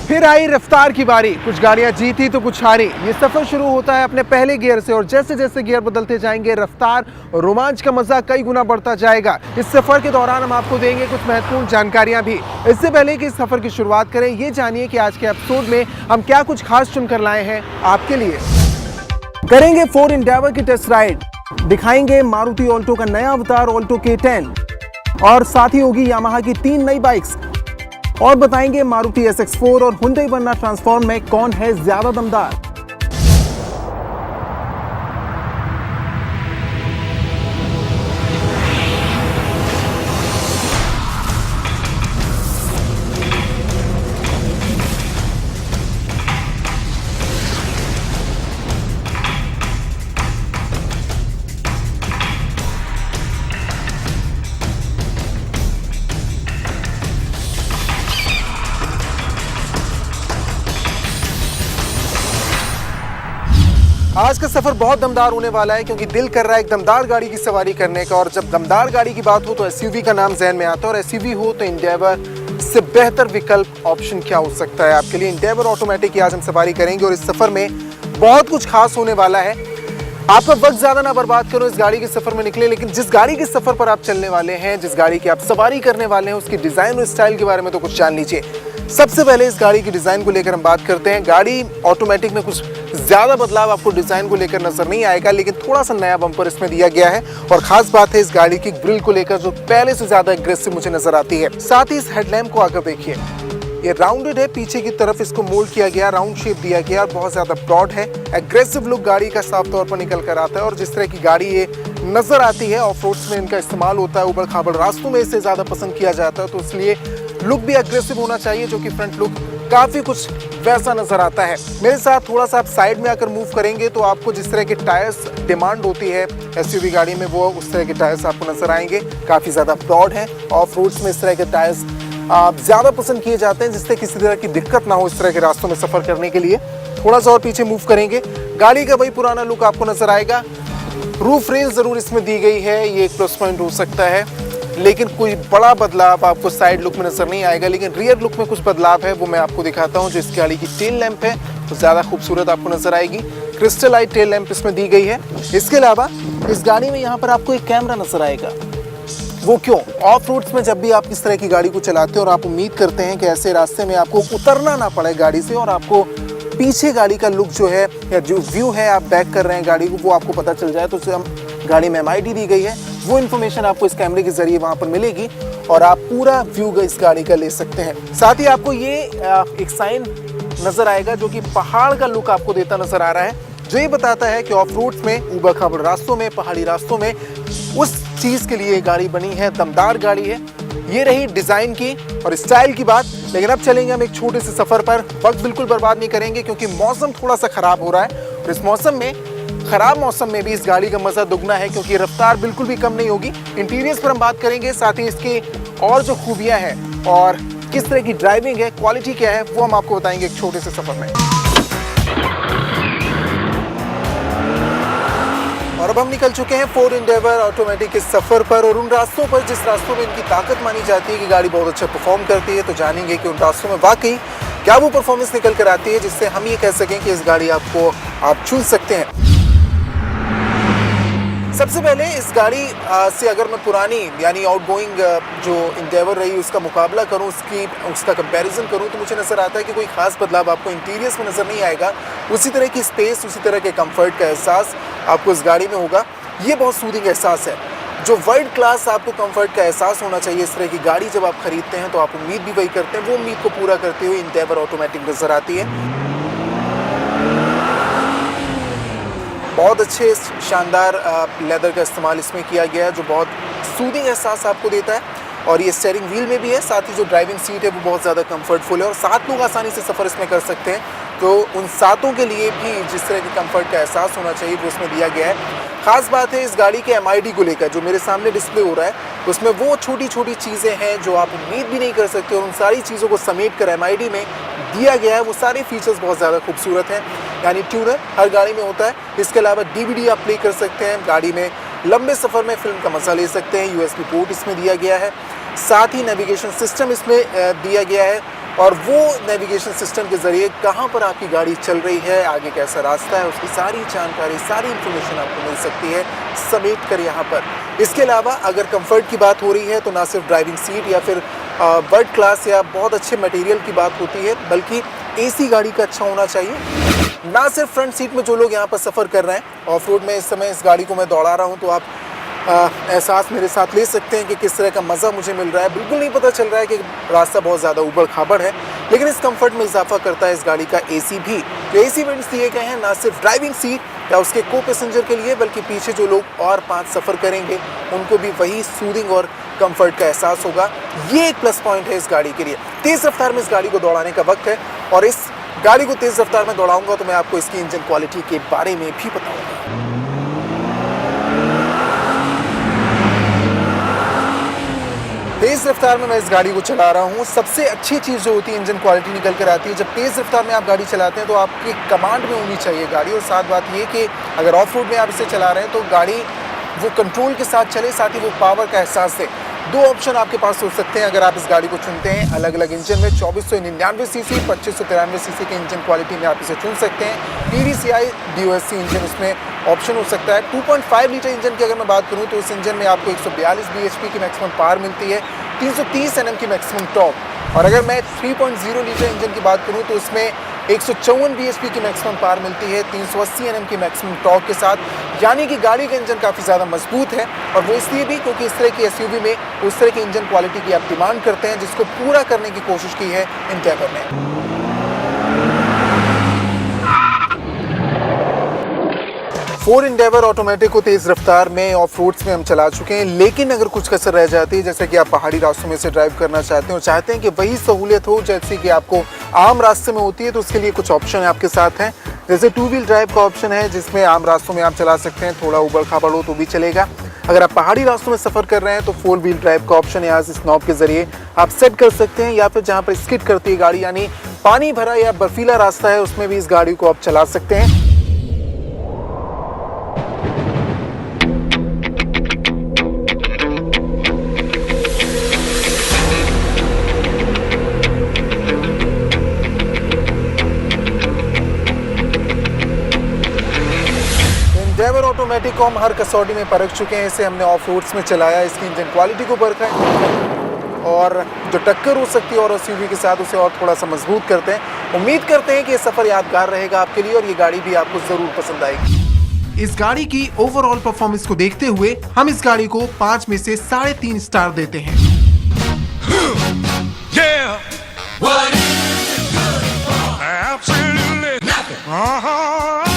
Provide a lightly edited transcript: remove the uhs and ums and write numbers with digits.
फिर आई रफ्तार की बारी, कुछ गाड़ियां जीती तो कुछ हारी। ये सफर शुरू होता है अपने पहले गियर से और जैसे जैसे गियर बदलते जाएंगे रफ्तार और रोमांच का मजा कई गुना बढ़ता जाएगा। इस सफर के दौरान हम आपको देंगे कुछ महत्वपूर्ण जानकारियां भी। इससे पहले कि इस सफर की शुरुआत करें, ये जानिए कि आज के एपिसोड में हम क्या कुछ खास चुनकर लाए हैं आपके लिए। करेंगे फोर्ड एंडेवर की टेस्ट राइड, दिखाएंगे मारुति ऑल्टो का नया अवतार ऑल्टो K10 और साथ ही होगी यामाहा की 3 नई बाइक्स और बताएंगे मारुति SX4 और हुंडई वर्ना ट्रांसफॉर्म में कौन है ज्यादा दमदार। आज का सफर बहुत दमदार होने वाला है क्योंकि दिल कर रहा है एक दमदार गाड़ी की सवारी करने का। और जब दमदार गाड़ी की बात हो तो एसयूवी का नाम जहन में आता है और एसयूवी हो तो एंडेवर से बेहतर विकल्प ऑप्शन क्या हो सकता है आपके लिए। एंडेवर ऑटोमेटिक की आज हम सवारी करेंगे और इस सफर में बहुत कुछ खास होने वाला है। आपका वक्त ज्यादा ना बर्बाद करो, इस गाड़ी के सफर में निकले। लेकिन जिस गाड़ी के सफर पर आप चलने वाले हैं, जिस गाड़ी की आप सवारी करने वाले हैं, उसकी डिजाइन और स्टाइल के बारे में तो कुछ जान लीजिए। सबसे पहले इस गाड़ी की डिजाइन को लेकर हम बात करते हैं। गाड़ी ऑटोमेटिक में कुछ ज्यादा बदलाव आपको डिजाइन को लेकर नजर नहीं आएगा, लेकिन थोड़ा सा नया बम्पर इसमें दिया गया है। और खास बात है इस गाड़ी की ग्रिल को लेकर जो पहले से ज्यादा एग्रेसिव मुझे नजर आती है। साथ ही इस हेडलैम्प को आकर देखिए, ये राउंडेड है, पीछे की तरफ इसको मोल्ड किया गया, राउंड शेप दिया गया और बहुत ज्यादा ब्रॉड है। एग्रेसिव लुक गाड़ी का साफ तौर पर निकल कर आता है। और जिस तरह की गाड़ी ये नजर आती है, ऑफ रोड्स में इनका इस्तेमाल होता है, उबड़ खाबड़ रास्तों में इसे ज्यादा पसंद किया जाता है, तो इसलिए लुक भी एग्रेसिव होना चाहिए, जो कि फ्रंट लुक काफी कुछ वैसा नजर आता है। मेरे साथ थोड़ा सा आप साइड में आकर मूव करेंगे तो आपको जिस तरह के टायर्स डिमांड होती है एसयूवी गाड़ी में, वो उस तरह के टायर्स आपको नजर आएंगे। काफी ज्यादा ब्रॉड है, ऑफ रोड्स में इस तरह के टायर्स ज्यादा पसंद किए जाते हैं, जिससे किसी तरह की दिक्कत ना हो इस तरह के रास्तों में सफर करने के लिए। थोड़ा सा और पीछे मूव करेंगे, गाड़ी का वही पुराना लुक आपको नजर आएगा। रूफ रेल जरूर इसमें दी गई है, ये एक प्लस पॉइंट हो सकता है, लेकिन कोई बड़ा बदलाव आपको साइड लुक में नजर नहीं आएगा। लेकिन रियर लुक में कुछ बदलाव है, वो मैं आपको दिखाता हूँ। जो इस गाड़ी की टेल लैंप है तो ज्यादा खूबसूरत आपको नजर आएगी, क्रिस्टलाइट टेल लैंप इसमें दी गई है। इसके अलावा इस गाड़ी में यहाँ पर आपको एक कैमरा नजर आएगा। वो क्यों? ऑफ रोड्स में जब भी आप इस तरह की गाड़ी को चलाते हैं और आप उम्मीद करते हैं कि ऐसे रास्ते में आपको उतरना ना पड़े गाड़ी से और आपको पीछे गाड़ी का लुक जो है या जो व्यू है, आप बैक कर रहे हैं गाड़ी को, वो आपको पता चल जाए, तो हम गाड़ी में MID दी गई है, वो इन्फॉर्मेशन आपको इस कैमरे के जरिए वहां पर मिलेगी और आप पूरा व्यू इस गाड़ी का ले सकते हैं। साथ ही आपको ये एक साइन नजर आएगा जो कि पहाड़ का लुक आपको देता नजर आ रहा है, जो ये बताता है कि ऑफ रोड्स में, ऊबड़ खाबड़ रास्तों में, पहाड़ी रास्तों में उस चीज के लिए गाड़ी बनी है, दमदार गाड़ी है। ये रही डिजाइन की और स्टाइल की बात। लेकिन अब चलेंगे हम एक छोटे से सफर पर। वक्त बिल्कुल बर्बाद नहीं करेंगे क्योंकि मौसम थोड़ा सा खराब हो रहा है और इस मौसम में, खराब मौसम में भी इस गाड़ी का मजा दुगना है क्योंकि रफ्तार बिल्कुल भी कम नहीं होगी। इंटीरियर्स पर हम बात करेंगे, साथ ही इसकी और जो खूबियां हैं और किस तरह की ड्राइविंग है, क्वालिटी क्या है, वो हम आपको बताएंगे एक छोटे से सफर में। और अब हम निकल चुके हैं फोर्ड एंडेवर ऑटोमेटिक के सफर पर और उन रास्तों पर जिस रास्तों में इनकी ताकत मानी जाती है कि गाड़ी बहुत अच्छा परफॉर्म करती है। तो जानेंगे कि उन रास्तों में वाकई क्या वो परफॉर्मेंस निकल कर आती है जिससे हम ये कह सकें कि इस गाड़ी आप चुन सकते हैं। सबसे पहले इस गाड़ी से अगर मैं पुरानी यानी आउटगोइंग जो एंडेवर रही उसका मुकाबला करूं, उसका कंपैरिजन करूं, तो मुझे नज़र आता है कि कोई खास बदलाव आपको इंटीरियर्स में नज़र नहीं आएगा। उसी तरह की स्पेस, उसी तरह के कंफर्ट का एहसास आपको इस गाड़ी में होगा। ये बहुत सूदिंग एहसास है, जो वर्ल्ड क्लास आपको कंफर्ट का एहसास होना चाहिए इस तरह की गाड़ी जब आप खरीदते हैं, तो आप उम्मीद भी वही करते हैं। वो उम्मीद को पूरा करते हुए एंडेवर ऑटोमेटिक नज़र आती है। बहुत अच्छे शानदार लेदर का इस्तेमाल इसमें किया गया है जो बहुत सूदिंग एहसास आपको देता है। और ये स्टीयरिंग व्हील में भी है, साथ ही जो ड्राइविंग सीट है वो बहुत ज़्यादा कंफर्टफुल है और 7 लोग आसानी से सफ़र इसमें कर सकते हैं। तो उन 7 के लिए भी जिस तरह के कंफर्ट का एहसास होना चाहिए वो इसमें दिया गया है। खास बात है इस गाड़ी के MID को लेकर, जो मेरे सामने डिस्प्ले हो रहा है उसमें वो छोटी छोटी चीज़ें हैं जो आप उम्मीद भी नहीं कर सकते और उन सारी चीज़ों को समेट कर MID में दिया गया है। वो सारे फीचर्स बहुत ज़्यादा खूबसूरत हैं, यानी ट्यूनर हर गाड़ी में होता है। इसके अलावा DVD आप प्ले कर सकते हैं, गाड़ी में लंबे सफ़र में फिल्म का मज़ा ले सकते हैं। USB पोर्ट इसमें दिया गया है, साथ ही नेविगेशन सिस्टम इसमें दिया गया है। और वो नेविगेशन सिस्टम के ज़रिए कहाँ पर आपकी गाड़ी चल रही है, आगे कैसा रास्ता है, उसकी सारी जानकारी, सारी इन्फॉर्मेशन आपको मिल सकती है समेट कर यहाँ पर। इसके अलावा अगर कंफर्ट की बात हो रही है तो ना सिर्फ ड्राइविंग सीट या फिर वर्ल्ड क्लास या बहुत अच्छे मटेरियल की बात होती है, बल्कि एसी गाड़ी का अच्छा होना चाहिए। ना सिर्फ फ्रंट सीट में जो लोग यहाँ पर सफ़र कर रहे हैं, ऑफ रोड में इस समय इस गाड़ी को मैं दौड़ा रहा हूँ तो आप एहसास मेरे साथ ले सकते हैं कि किस तरह का मज़ा मुझे मिल रहा है। बिल्कुल नहीं पता चल रहा है कि रास्ता बहुत ज़्यादा ऊबड़ खाबड़ है, लेकिन इस कंफर्ट में इजाफा करता है इस गाड़ी का एसी भी। जो एसी वेंट्स दिए गए हैं ना सिर्फ ड्राइविंग सीट या उसके को पैसेंजर के लिए, बल्कि पीछे जो लोग और 5 सफ़र करेंगे उनको भी वही सूदिंग और कंफर्ट का एहसास होगा। ये एक प्लस पॉइंट है इस गाड़ी के लिए। तेज़ रफ्तार में इस गाड़ी को दौड़ाने का वक्त है, और इस गाड़ी को तेज़ रफ्तार में दौड़ाऊंगा तो मैं आपको इसकी इंजन क्वालिटी के बारे में भी बताऊंगा। तेज़ रफ्तार में मैं इस गाड़ी को चला रहा हूँ। सबसे अच्छी चीज़ जो होती है इंजन क्वालिटी निकल कर आती है जब तेज़ रफ्तार में आप गाड़ी चलाते हैं तो आपकी कमांड में होनी चाहिए गाड़ी। और साथ बात ये कि अगर ऑफ रोड में आप इसे चला रहे हैं तो गाड़ी वो कंट्रोल के साथ चले, साथ ही वो पावर का एहसास दे। 2 ऑप्शन आपके पास हो सकते हैं अगर आप इस गाड़ी को चुनते हैं अलग अलग इंजन में। 2499 सीसी, 2593 सीसी के इंजन क्वालिटी में आप इसे चुन सकते हैं। TDCI DOSC इंजन इसमें ऑप्शन हो सकता है। 2.5 लीटर इंजन की अगर मैं बात करूं तो इस इंजन में आपको 142 bhp की मैक्सिमम पावर मिलती है, 330 Nm की मैक्सिमम टॉर्क। और अगर मैं 3.0 लीटर इंजन की बात करूं तो इसमें 154 bhp की मैक्सिमम पावर मिलती है, 380 Nm की मैक्सिमम टॉर्क के साथ। यानी कि गाड़ी का इंजन काफ़ी ज़्यादा मजबूत है, और वो इसलिए भी क्योंकि इस तरह की SUV में उस तरह की इंजन क्वालिटी की आप डिमांड करते हैं जिसको पूरा करने की कोशिश की है एंडेवर ने। फोर्ड एंडेवर ऑटोमेटिक को तेज़ रफ्तार में ऑफ रोड्स में हम चला चुके हैं, लेकिन अगर कुछ कसर रह जाती है, जैसे कि आप पहाड़ी रास्तों में से ड्राइव करना चाहते हैं और चाहते हैं कि वही सहूलियत हो जैसे कि आपको आम रास्ते में होती है, तो उसके लिए कुछ ऑप्शन आपके साथ हैं। जैसे 2 व्हील ड्राइव का ऑप्शन है जिसमें आम रास्तों में आप चला सकते हैं, थोड़ा ऊबड़ खाबड़ हो तो भी चलेगा। अगर आप पहाड़ी रास्तों में सफ़र कर रहे हैं तो 4 व्हील ड्राइव का ऑप्शन यहाँ से इस नॉब के ज़रिए आप सेट कर सकते हैं, या फिर जहाँ पर स्किड करती है गाड़ी यानी पानी भरा या बर्फीला रास्ता है उसमें भी इस गाड़ी को आप चला सकते हैं। एंडेवर ऑटोमेटिक को हम हर कसौटी में परख चुके हैं। इसे हमने ऑफ रोड्स में चलाया, इसकी इंजन क्वालिटी को परखा है, और जो टक्कर हो सकती है और SUV के साथ उसे और थोड़ा सा मजबूत करते हैं। उम्मीद करते हैं कि ये सफ़र यादगार रहेगा आपके लिए और ये गाड़ी भी आपको ज़रूर पसंद आएगी। इस गाड़ी की ओवरऑल परफॉर्मेंस को देखते हुए हम इस गाड़ी को 5 में से 3.5 स्टार देते हैं। Absolutely nothing.